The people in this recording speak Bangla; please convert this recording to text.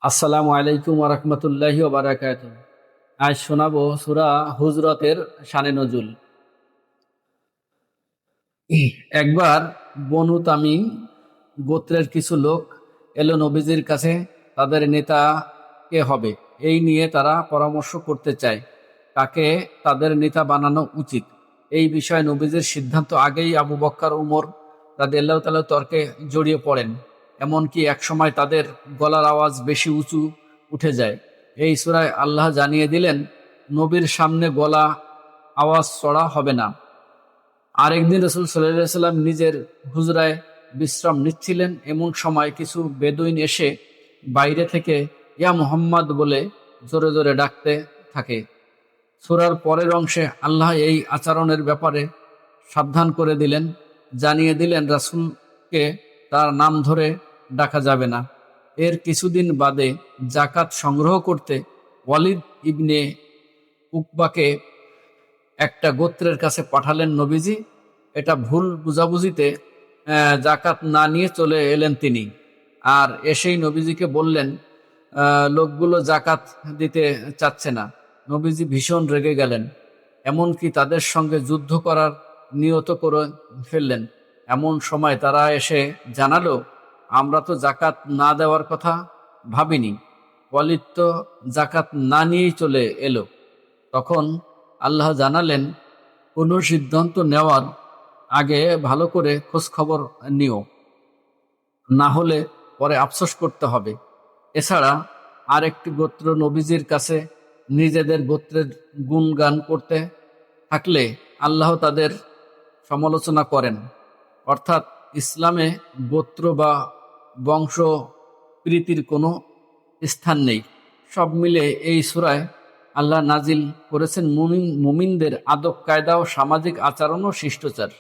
আসসালামু আলাইকুম ওরহমতুল্লাহি ওবারাকাতুহ। আজ শোনাবো সূরা হুজরাতের শানে নজুল। একবার বনু তামিম গোত্রের কিছু লোক এলো নবীজির কাছে। তাদের নেতা কে হবে এই নিয়ে তারা পরামর্শ করতে চায়, কাকে তাদের নেতা বানানো উচিত। এই বিষয়ে নবীজির সিদ্ধান্ত আগেই আবু বকর উমর রাদিয়াল্লাহু তাআলা তর্কে জড়িয়ে পড়েন। এমনকি একসময় তাদের গলার আওয়াজ বেশি উঁচু উঠে যায়। এই সূরায় আল্লাহ জানিয়ে দিলেন, নবীর সামনে গলা আওয়াজ চড়া হবে না। আরেকদিন রাসূল সাল্লাল্লাহু আলাইহি সাল্লাম নিজের হুজরায় বিশ্রাম নিচ্ছিলেন। এমন সময় কিছু বেদুইন এসে বাইরে থেকে ইয়া মুহাম্মদ বলে জোরে জোরে ডাকতে থাকে। সূরার পরের অংশে আল্লাহ এই আচরণের ব্যাপারে সাবধান করে দিলেন, জানিয়ে দিলেন রাসূলকে তার নাম ধরে ডাকা যাবে না। এর কিছুদিন বাদে যাকাত সংগ্রহ করতে ওয়ালিদ ইবনে উকবাকে একটা গোত্রের কাছে পাঠালেন নবীজি। এটা ভুল বুঝাবুঝিতে জাকাত না নিয়ে চলে এলেন তিনি। আর এসেই নবীজিকে বললেন, লোকগুলো জাকাত দিতে চাচ্ছে না। নবীজি ভীষণ রেগে গেলেন, এমনকি তাদের সঙ্গে যুদ্ধ করার নিয়ত করে ফেললেন। এমন সময় তারা এসে জানালো, আমরা তো জাকাত না দেওয়ার কথা ভাবিনি। ওয়ালিদ তো জাকাত না নিয়েই চলে এলো। তখন আল্লাহ জানালেন, কোনো সিদ্ধান্ত নেওয়ার আগে ভালো করে খোঁজ খবর নিও, না হলে পরে আফসোস করতে হবে। এছাড়া আরেকটি গোত্র নবীজির কাছে নিজেদের গোত্রের গুণগান করতে থাকলে আল্লাহ তাদের সমালোচনা করেন। অর্থাৎ ইসলামে গোত্র বা বংশ প্রীতির কোনো স্থান নেই। সব মিলে এই সূরায় আল্লাহ নাজিল করেছেন মুমিনদের আদব কায়দা ও সামাজিক আচরণ ও শিষ্টাচার।